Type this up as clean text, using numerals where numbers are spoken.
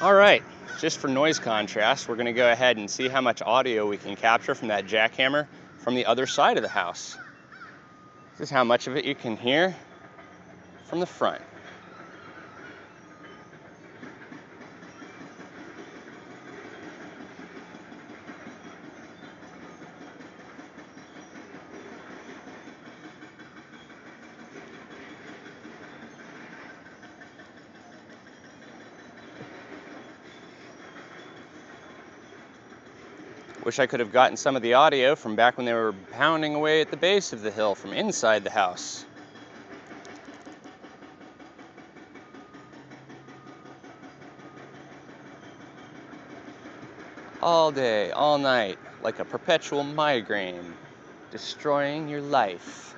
All right, just for noise contrast, we're going to go ahead and see how much audio we can capture from that jackhammer from the other side of the house. This is how much of it you can hear from the front. Wish I could have gotten some of the audio from back when they were pounding away at the base of the hill from inside the house. All day, all night, like a perpetual migraine, destroying your life.